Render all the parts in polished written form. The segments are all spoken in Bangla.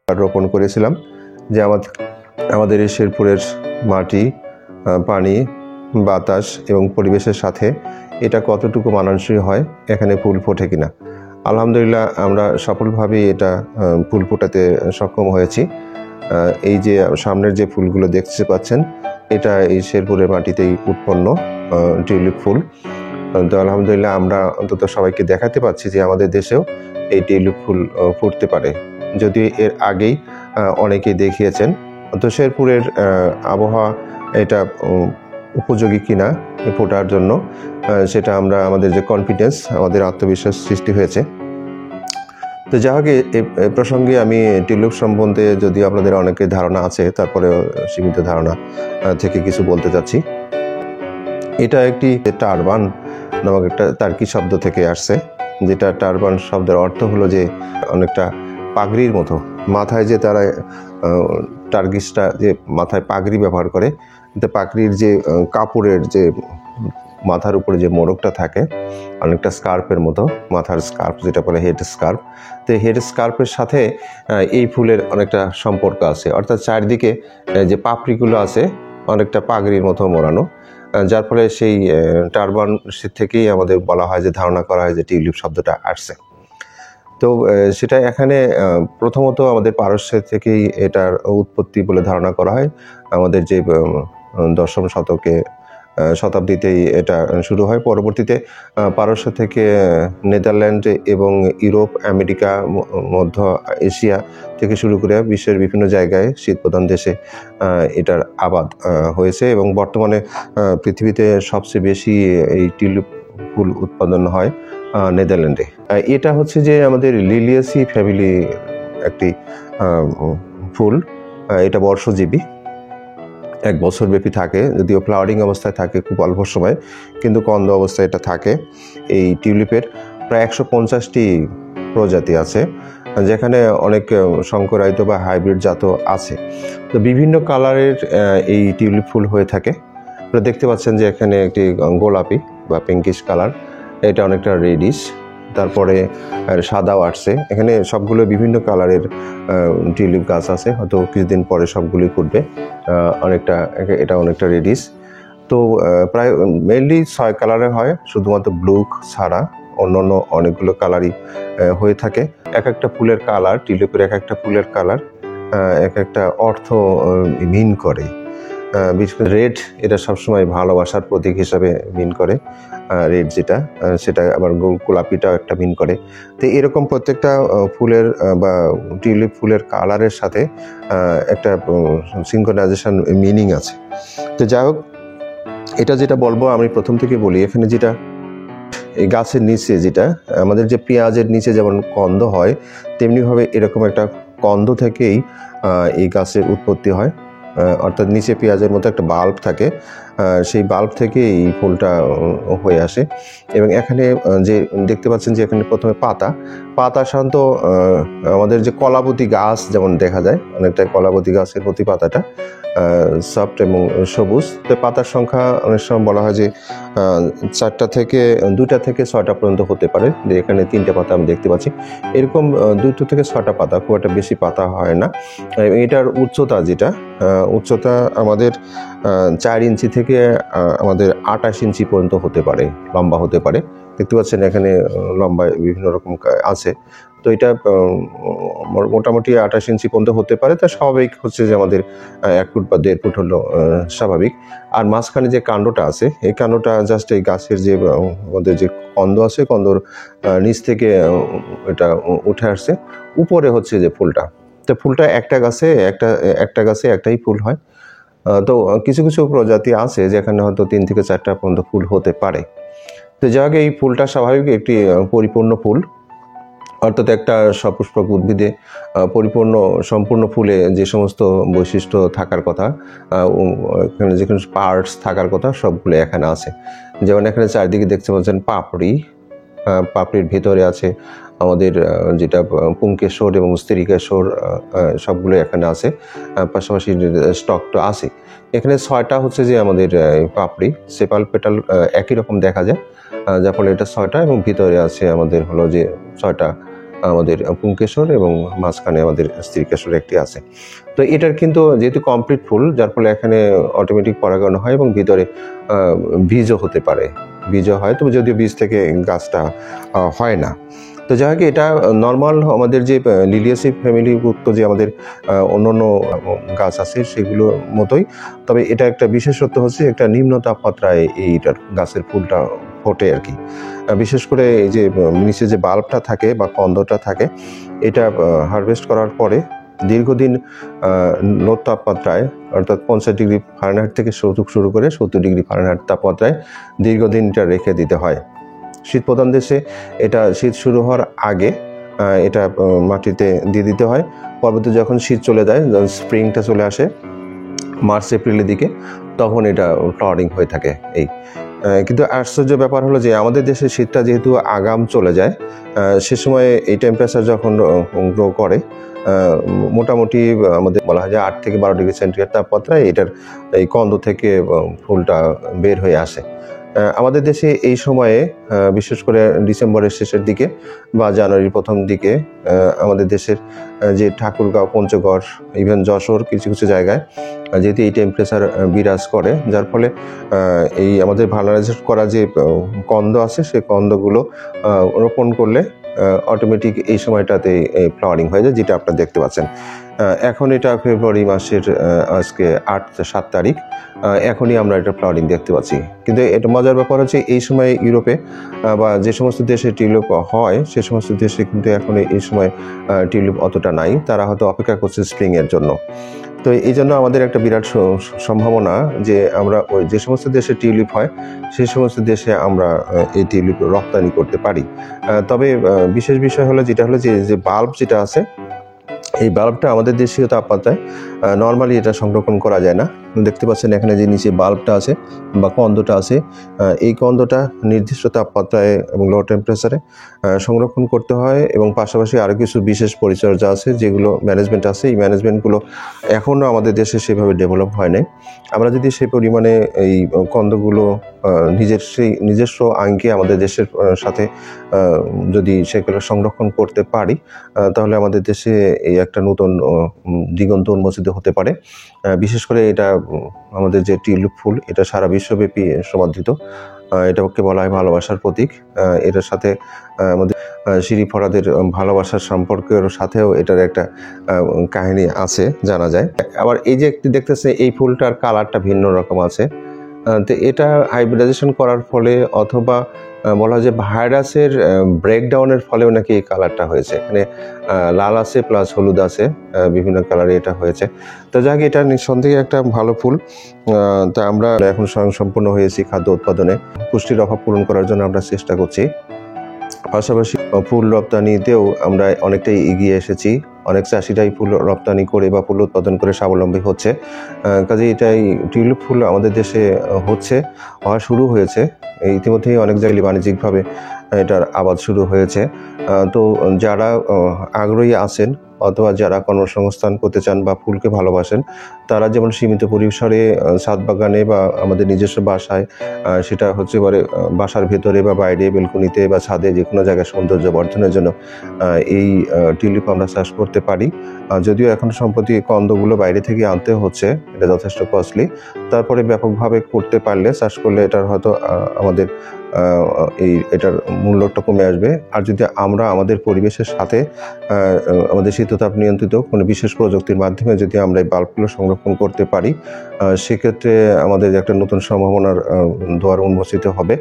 রোপণ করেছিলাম যে আমাদের এই শেরপুরের মাটি, পানি, বাতাস এবং পরিবেশের সাথে এটা কতটুকু মানানসই হয়, এখানে ফুল ফোটে কিনা। আলহামদুলিল্লাহ আমরা সফলভাবেই এটা ফুল ফোটাতে সক্ষম হয়েছি। এই যে সামনের যে ফুলগুলো দেখতে পাচ্ছেন, এটা এই শেরপুরের মাটিতেই উৎপন্ন টিউলিপ ফুল। তো আলহামদুলিল্লাহ আমরা অন্তত সবাইকে দেখাতে পাচ্ছি যে আমাদের দেশেও এই টিউলিপ ফুল ফুটতে পারে। যদিও এর আগেই অনেকেই দেখিয়েছেন, তো শেরপুরের আবহাওয়া এটা উপযোগী কিনা ফোটার জন্য সেটা আমরা আমাদের যে কনফিডেন্স, আমাদের আত্মবিশ্বাস সৃষ্টি হয়েছে। তো যাই হোক, এই প্রসঙ্গে আমি টিউলিপ সম্বন্ধে যদিও আপনাদের অনেকের ধারণা আছে, তারপরে সীমিত ধারণা থেকে কিছু বলতে চাচ্ছি। এটা একটি টারবান নামক একটা তার্কি শব্দ থেকে আসছে, যেটা টারবান শব্দের অর্থ হলো যে অনেকটা পাগড়ির মতো। মাথায় যে তারা টার্কিশটা যে মাথায় পাগড়ি ব্যবহার করে, পাগড়ির যে কাপড়ের যে মাথার উপরে যে মোড়কটা থাকে অনেকটা স্কার্পের মতো, মাথার স্কার্প যেটা বলে হেড স্কার্প। তো হেড স্কার্পের সাথে এই ফুলের অনেকটা সম্পর্ক আছে, অর্থাৎ চারদিকে যে পাপড়িগুলো আছে অনেকটা পাগড়ির মতো মোড়ানো, যার ফলে সেই টারবান থেকেই আমাদের বলা হয়, যে ধারণা করা হয় যে টিউলিপ শব্দটা আসছে। তো সেটা এখানে প্রথমত আমাদের পারস্যের থেকেই এটার উৎপত্তি বলে ধারণা করা হয়। আমাদের যে দশম শতাব্দীতেই এটা শুরু হয়। পরবর্তীতে পারস্য থেকে নেদারল্যান্ড এবং ইউরোপ, আমেরিকা, মধ্য এশিয়া থেকে শুরু করে বিশ্বের বিভিন্ন জায়গায় শীতপ্রধান দেশে এটার আবাদ হয়েছে এবং বর্তমানে পৃথিবীতে সবচেয়ে বেশি এই টিউলিপ ফুল উৎপাদন হয় নেদারল্যান্ডে। এটা হচ্ছে যে আমাদের লিলিয়াসি ফ্যামিলি একটি ফুল। এটা বর্ষজীবী, 1 বছর ব্যাপী থাকে, যদিও ফ্লাওয়ারিং অবস্থায় থাকে খুব অল্প সময়, কিন্তু কন্দ অবস্থায় এটা থাকে। এই টিউলিপের প্রায় 150টি প্রজাতি আছে, যেখানে অনেক সংকরায়িত বা হাইব্রিড জাতও আছে। তো বিভিন্ন কালারের এই টিউলিপ ফুল হয়ে থাকে। আপনারা দেখতে পাচ্ছেন যে এখানে একটি গোলাপি বা পিঙ্কিশ কালার, এটা অনেকটা রেডিশ, তারপরে সাদাও আসছে। এখানে সবগুলো বিভিন্ন কালারের টিউলিপ গাছ আছে, হয়তো কিছুদিন পরে সবগুলোই ফুটবে। এটা অনেকটা রেডিশ। তো প্রায় মেইনলি 6 কালারের হয়, শুধুমাত্র ব্লু ছাড়া অন্যান্য অনেকগুলো কালারই হয়ে থাকে। এক একটা ফুলের কালার, টিউলিপের এক একটা ফুলের কালার এক একটা অর্থ মিন করে। বিশেষ করে রেড, এটা সবসময় ভালোবাসার প্রতীক হিসাবে মিন করে। রেড যেটা, সেটা আবার গোলাপিটাও একটা মিন করে। তো এরকম প্রত্যেকটা ফুলের বা টিউলিপ ফুলের কালারের সাথে একটা সিনক্রোনাইজেশন মিনিং আছে। তো যাই হোক, এটা যেটা বলবো আমি প্রথম থেকে বলি, এখানে যেটা এই গাছের নিচে, যেটা আমাদের যে পেঁয়াজের নিচে যেমন কন্দ হয়, তেমনিভাবে এরকম একটা কন্দ থেকেই এই গাছের উৎপত্তি হয়। অর্থাৎ নিচে পেঁয়াজের মতো একটা বাল্ব থাকে, সেই বাল্ব থেকে এই ফুলটা হয়ে আসে। এবং এখানে যে দেখতে পাচ্ছেন যে এখানে প্রথমে পাতা সাধারণত আমাদের যে কলাবতী গাছ যেমন দেখা যায়, অনেকটা কলাবতী গাছের প্রতি পাতাটা সফট এবং সবুজ। তো পাতার সংখ্যা অনেক সময় বলা হয় যে 2টা থেকে 6টা পর্যন্ত হতে পারে। যে এখানে 3টে পাতা আমি দেখতে পাচ্ছি, এরকম 2 থেকে 6টা পাতা, খুব একটা বেশি পাতা হয় না। এটার উচ্চতা উচ্চতা আমাদের 4 ইঞ্চি থেকে আমাদের 28 ইঞ্চি পর্যন্ত হতে পারে, লম্বা হতে পারে। দেখতে পাচ্ছেন এখানে লম্বা বিভিন্ন রকম আছে। তো এটা মোটামুটি 28 ইঞ্চি পর্যন্ত হতে পারে। তা স্বাভাবিক হচ্ছে যে আমাদের 1 ফুট বা 1.5 ফুট হলো স্বাভাবিক। আর মাঝখানে যে কাণ্ডটা আছে, এই কাণ্ডটা জাস্ট এই গাছের যে আমাদের যে কন্দ আছে, কন্দর নিচ থেকে এটা উঠে আসছে। উপরে হচ্ছে যে ফুলটা, তো ফুলটা একটা গাছে একটাই ফুল হয়। তো কিছু কিছু প্রজাতি আছে যেখানে হয়তো 3 থেকে 4টা পর্যন্ত ফুল হতে পারে। তো যাক, এই ফুলটা স্বাভাবিক একটি পরিপূর্ণ ফুল, অর্থাৎ একটা সপুষ্পক উদ্ভিদে সম্পূর্ণ ফুলে যে সমস্ত বৈশিষ্ট্য থাকার কথা, এখানে যে কোনো পার্টস থাকার কথা সবগুলো এখানে আছে। যেমন এখানে চারিদিকে দেখতে পাচ্ছেন পাপড়ির ভেতরে আছে আমাদের যেটা পুংকেশর এবং স্ত্রীকেশর, সবগুলো এখানে আছে। পাশাপাশি স্টকটা আছে। এখানে 6টা হচ্ছে যে আমাদের পাপড়ি, সেপাল পেটাল একই রকম দেখা যায়, যার ফলে এটা 6টা, এবং ভিতরে আছে আমাদের হলো যে 6টা আমাদের পুংকেশর, এবং মাঝখানে আমাদের স্ত্রীকেশর একটি আছে। তো এটার কিন্তু যেহেতু কমপ্লিট ফুল, যার ফলে এখানে অটোমেটিক পরাগায়ন হয় এবং ভিতরে বীজও হতে পারে, বীজও হয়, তবে যদিও বীজ থেকে গাছটা হয় না। তো যাই হোক, এটা নর্মাল আমাদের যে লিলিয়াসি ফ্যামিলিভুক্ত যে আমাদের অন্যান্য গাছ আছে সেগুলোর মতোই, তবে এটা একটা বিশেষত্ব হচ্ছে একটা নিম্ন তাপমাত্রায় এইটার গাছের ফুলটা ফোটে আর কি। বিশেষ করে এই যে নিচে যে বাল্বটা থাকে বা কন্দটা থাকে, এটা হারভেস্ট করার পরে দীর্ঘদিন লো তাপমাত্রায়, অর্থাৎ 50 ডিগ্রি ফারেনহাইট থেকে শুরু করে 70 ডিগ্রি ফারেনহাইট তাপমাত্রায় দীর্ঘদিন এটা রেখে দিতে হয়। শীত প্রধান দেশে এটা শীত শুরু হওয়ার আগে এটা মাটিতে দিয়ে দিতে হয়। পরবর্তী যখন শীত চলে যায়, যখন স্প্রিংটা চলে আসে মার্চ এপ্রিলের দিকে, তখন এটা ফ্লাওয়ারিং হয়ে থাকে। কিন্তু আশ্চর্য ব্যাপার হলো যে আমাদের দেশে শীতটা যেহেতু আগাম চলে যায়, সে সময় এই টেম্পারেচার যখন গ্রো করে, মোটামুটি আমাদের বলা হয় যে 8 থেকে 12 ডিগ্রি সেন্টিগ্রেড তাপমাত্রায় এটার এই কন্দ থেকে ফুলটা বের হয়ে আসে। আমাদের দেশে এই সময়ে বিশেষ করে ডিসেম্বরের শেষের দিকে বা জানুয়ারির প্রথম দিকে আমাদের দেশের যে ঠাকুরগাঁও, পঞ্চগড়, ইভেন যশোর কিছু কিছু জায়গায় যেহেতু এই টেম্পারেচার বিরাজ করে, যার ফলে এই আমাদের ভার্নালাইজেশন করা যে কন্দ আছে, সেই কন্দগুলো রোপণ করলে অটোমেটিক এই সময়টাতে ফ্লাওয়ারিং হয়ে যায়, যেটা আপনারা দেখতে পাচ্ছেন। এখন এটা ফেব্রুয়ারি মাসের আজকে 7 তারিখ, এখনই আমরা এটা ফ্লাওয়ারিং দেখতে পাচ্ছি। কিন্তু এটা মজার ব্যাপার হচ্ছে এই সময় ইউরোপে বা যে সমস্ত দেশে টিউলিপ হয়, সে সমস্ত দেশে কিন্তু এখন এই সময় টিউলিপ অতটা নাই, তারা হয়তো অপেক্ষা করছে স্প্রিংয়ের জন্য। তো এই জন্য আমাদের একটা বিরাট সম্ভাবনা যে আমরা ওই যে সমস্ত দেশে টিউলিপ হয় সেই সমস্ত দেশে আমরা এই টিউলিপ রপ্তানি করতে পারি। তবে বিশেষ বিষয় হলো যেটা হলো যে বাল্ব যেটা আছে, এই বাল্বটা আমাদের দেশীয় তাপমাত্রায় নর্মালি এটা সংরক্ষণ করা যায় না। দেখতে পাচ্ছেন এখানে যে নিচে বাল্বটা আছে বা কন্দটা আছে, এই কন্দটা নির্দিষ্ট তাপমাত্রায় এবং লো টেম্পারেচারে সংরক্ষণ করতে হয়, এবং পাশাপাশি আরও কিছু বিশেষ পরিচর্যা আছে, যেগুলো ম্যানেজমেন্ট আছে। এই ম্যানেজমেন্টগুলো এখনও আমাদের দেশে সেভাবে ডেভেলপ হয় নাই। আমরা যদি সেই পরিমাণে এই কন্দগুলো নিজস্ব আঙ্গিকে আমাদের দেশের সাথে যদি সেগুলো সংরক্ষণ করতে পারি, তাহলে আমাদের দেশে এই একটা নতুন দিগন্ত উন্মোচিত হতে পারে। বিশেষ করে এটা আমাদের যে টিউলিপ ফুল, এটা সারা বিশ্বব্যাপী সমাদৃত। এটাকে বলা হয় ভালোবাসার প্রতীক। এটার সাথে আমাদের শিরি ফরাদের ভালোবাসার সম্পর্কের সাথেও এটার একটা কাহিনী আছে, জানা যায়। আবার এই যে একটি দেখতেছে, এই ফুলটার কালারটা ভিন্ন রকম আছে। তো এটা হাইব্রিডাইজেশন করার ফলে অথবা বলা হয় যে ভাইরাসের ব্রেকডাউনের ফলেও নাকি এই কালারটা হয়েছে। এখানে লাল আছে প্লাস হলুদ আছে, বিভিন্ন কালারে এটা হয়েছে। তো যাক, এটা নিঃসন্দেহে একটা ভালো ফুল। তা আমরা এখন স্বয়ংসম্পূর্ণ হয়েছি খাদ্য উৎপাদনে। পুষ্টির অভাব পূরণ করার জন্য আমরা চেষ্টা করছি। পাশাপাশি ফুল রপ্তানিতেও আমরা অনেকটাই এগিয়ে এসেছি। অনেক চাষিরাই ফুল রপ্তানি করে বা ফুল উৎপাদন করে স্বাবলম্বী হচ্ছে। কাজে এটাই টিউলিপ ফুল আমাদের দেশে হওয়া শুরু হয়েছে। ইতিমধ্যেই অনেক জায়গায় বাণিজ্যিকভাবে এটার আবাদ শুরু হয়েছে। তো যারা আগ্রহী আছেন অথবা যারা কর্মসংস্থান করতে চান বা ফুলকে ভালোবাসেন, তারা যেমন সীমিত পরিসরে ছাদ বাগানে বা আমাদের নিজস্ব বাসায়, সেটা হচ্ছে এবারে বাসার ভেতরে বা বাইরে বেলকনিতে বা ছাদে যে কোনো জায়গায় সৌন্দর্য বর্ধনের জন্য এই টিউলিপ আমরা চাষ করতে পারি। যদিও এখন সম্প্রতি কন্দগুলো বাইরে থেকে আনতে হচ্ছে, এটা যথেষ্ট কস্টলি। তারপরে ব্যাপকভাবে করতে পারলে, চাষ করলে এটার হয়তো আমাদের এটার মূল্যটা কমে আসবে। আর যদি আমরা আমাদের পরিবেশের সাথে আমাদের শীততাপ নিয়ন্ত্রিত কোনো বিশেষ প্রযুক্তির মাধ্যমে যদি আমরা এই বাল্বগুলো সংরক্ষণ করতে পারি, সেক্ষেত্রে আমাদের একটা নতুন সম্ভাবনার দুয়ার উন্মোচিত হবে।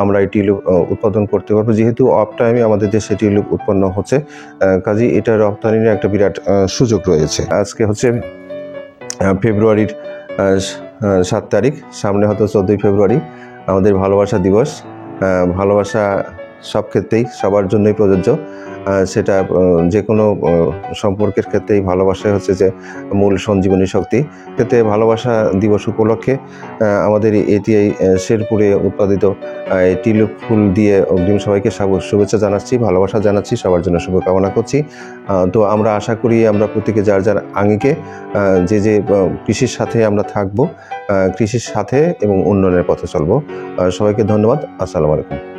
আমরা এই টিউলিপ উৎপাদন করতে পারবো। যেহেতু অফ টাইমে আমাদের দেশে টিউলিপ উৎপন্ন হচ্ছে, কাজেই এটা রপ্তানির একটা বিরাট সুযোগ রয়েছে। আজকে হচ্ছে ফেব্রুয়ারির 7 তারিখ, সামনে হয়তো 14ই ফেব্রুয়ারি আমাদের ভালোবাসা দিবস। ভালোবাসা সব ক্ষেত্রেই সবার জন্যই প্রযোজ্য। সেটা যে কোনো সম্পর্কের ক্ষেত্রেই ভালোবাসাই হচ্ছে যে মূল সঞ্জীবনী শক্তি। ক্ষেত্রে ভালোবাসা দিবস উপলক্ষে আমাদের এটিআই শেরপুরে উৎপাদিত টিউলিপ ফুল দিয়ে অগ্রিম সবাইকে শুভেচ্ছা জানাচ্ছি, ভালোবাসা জানাচ্ছি, সবার জন্য শুভকামনা করছি। তো আমরা আশা করি আমরা প্রত্যেকে যার যার আঙ্গিকে যে কৃষির সাথে আমরা থাকবো, কৃষির সাথে এবং উন্নয়নের পথে চলবো। সবাইকে ধন্যবাদ। আসসালামু আলাইকুম।